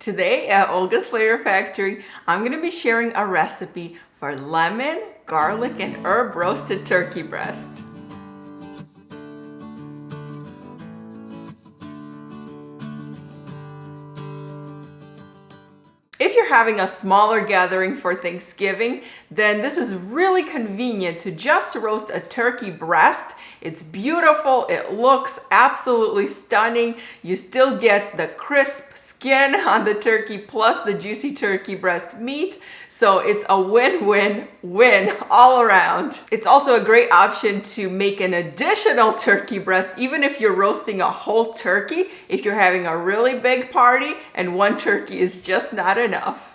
Today at Olga's Flavor Factory, I'm going to be sharing a recipe for lemon, garlic, and herb roasted turkey breast. If you're having a smaller gathering for Thanksgiving, then this is really convenient to just roast a turkey breast. It's beautiful, it looks absolutely stunning. You still get the crisp skin on the turkey plus the juicy turkey breast meat. So it's a win-win-win all around. It's also a great option to make an additional turkey breast, even if you're roasting a whole turkey, if you're having a really big party and one turkey is just not enough.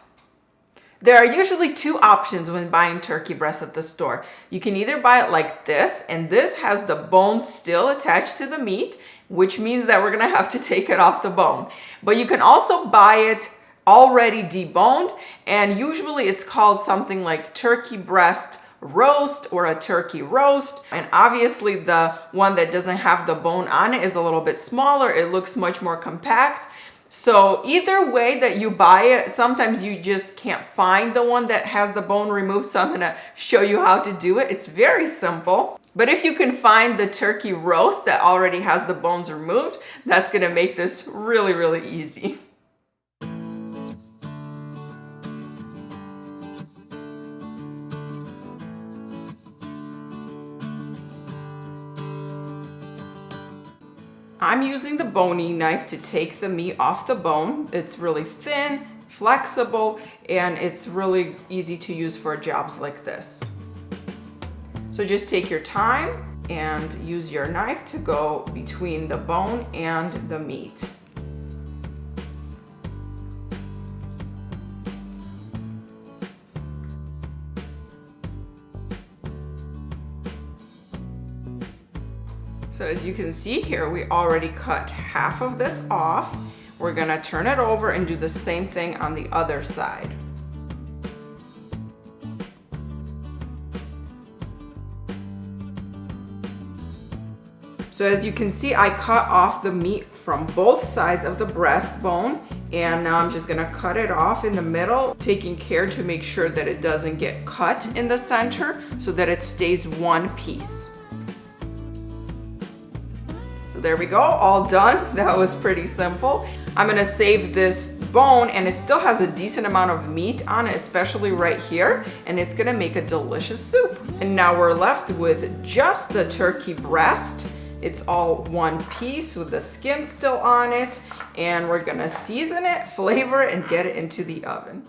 There are usually two options when buying turkey breast at the store. You can either buy it like this, and this has the bones still attached to the meat, which means that we're gonna have to take it off the bone. But you can also buy it already deboned, and usually it's called something like turkey breast roast or a turkey roast. And obviously the one that doesn't have the bone on it is a little bit smaller. It looks much more compact. So either way that you buy it, sometimes you just can't find the one that has the bone removed. So I'm gonna show you how to do it. It's very simple. But if you can find the turkey roast that already has the bones removed, that's gonna make this really, really easy. I'm using the boning knife to take the meat off the bone. It's really thin, flexible, and it's really easy to use for jobs like this. So just take your time and use your knife to go between the bone and the meat. So as you can see here, we already cut half of this off. We're gonna turn it over and do the same thing on the other side. So as you can see, I cut off the meat from both sides of the breastbone, and now I'm just gonna cut it off in the middle, taking care to make sure that it doesn't get cut in the center so that it stays one piece. There we go, all done. That was pretty simple. I'm gonna save this bone, and it still has a decent amount of meat on it, especially right here, and it's gonna make a delicious soup. And now we're left with just the turkey breast. It's all one piece with the skin still on it, and we're gonna season it, flavor it, and get it into the oven.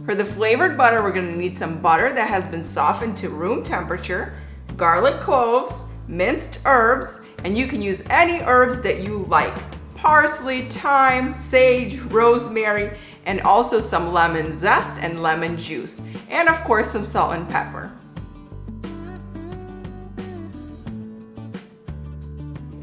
For the flavored butter, we're gonna need some butter that has been softened to room temperature, garlic cloves, minced herbs, and you can use any herbs that you like. Parsley, thyme, sage, rosemary, and also some lemon zest and lemon juice. And of course, some salt and pepper.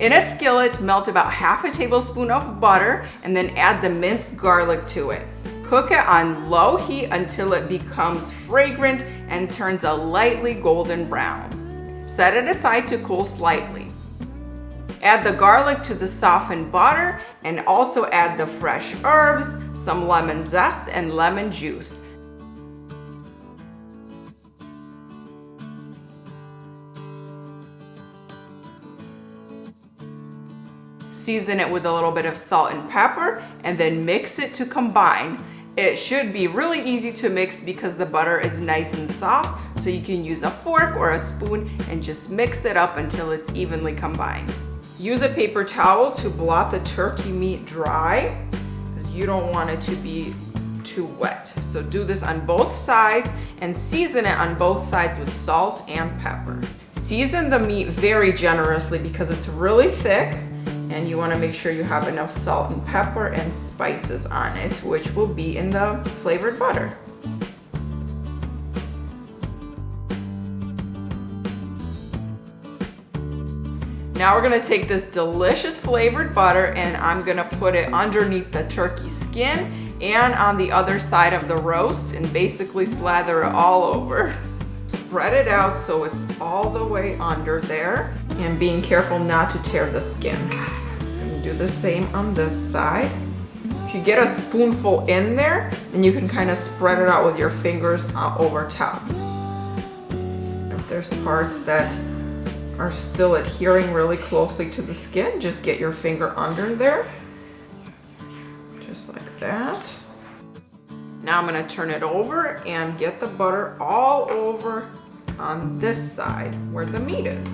In a skillet, melt about half a tablespoon of butter and then add the minced garlic to it. Cook it on low heat until it becomes fragrant and turns a lightly golden brown. Set it aside to cool slightly. Add the garlic to the softened butter and also add the fresh herbs, some lemon zest, and lemon juice. Season it with a little bit of salt and pepper and then mix it to combine. It should be really easy to mix because the butter is nice and soft, so you can use a fork or a spoon and just mix it up until it's evenly combined. Use a paper towel to blot the turkey meat dry because you don't want it to be too wet. So do this on both sides and season it on both sides with salt and pepper. Season the meat very generously because it's really thick, and you want to make sure you have enough salt and pepper and spices on it, which will be in the flavored butter. Now we're gonna take this delicious flavored butter and I'm gonna put it underneath the turkey skin and on the other side of the roast and basically slather it all over. spread it out so it's all the way under there, and being careful not to tear the skin. And do the same on this side. If you get a spoonful in there, then you can kind of spread it out with your fingers over top. If there's parts that are still adhering really closely to the skin, just get your finger under there, just like that. Now I'm going to turn it over and get the butter all over on this side where the meat is.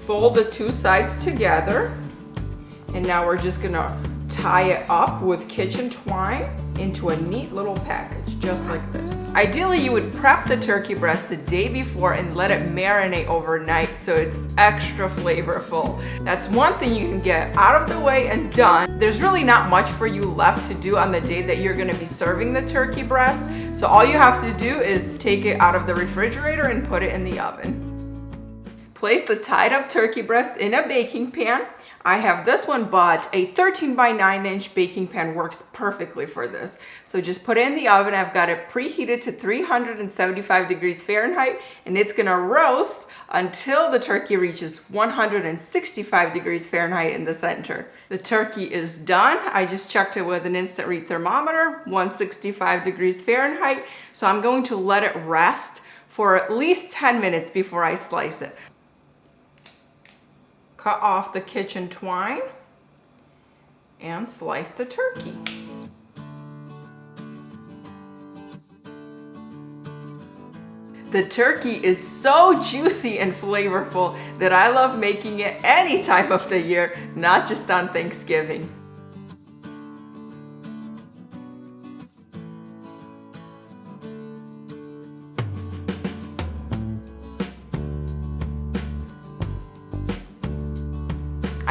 Fold the two sides together, and now we're just going to tie it up with kitchen twine into a neat little package, just like this. Ideally, you would prep the turkey breast the day before and let it marinate overnight so it's extra flavorful. That's one thing you can get out of the way and done. There's really not much for you left to do on the day that you're gonna be serving the turkey breast, so all you have to do is take it out of the refrigerator and put it in the oven. Place the tied up turkey breast in a baking pan. I have this one, but a 13 by 9 inch baking pan works perfectly for this. So just put it in the oven. I've got it preheated to 375 degrees Fahrenheit, and it's gonna roast until the turkey reaches 165 degrees Fahrenheit in the center. The turkey is done. I just checked it with an instant read thermometer, 165 degrees Fahrenheit. So I'm going to let it rest for at least 10 minutes before I slice it. Cut off the kitchen twine and slice the turkey. The turkey is so juicy and flavorful that I love making it any time of the year, not just on Thanksgiving.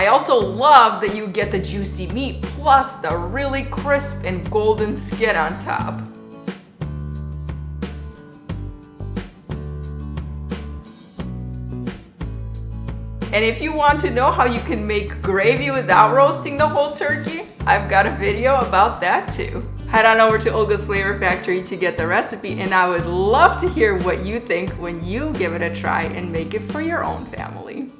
I also love that you get the juicy meat plus the really crisp and golden skin on top. And if you want to know how you can make gravy without roasting the whole turkey, I've got a video about that too. Head on over to Olga's Flavor Factory to get the recipe, and I would love to hear what you think when you give it a try and make it for your own family.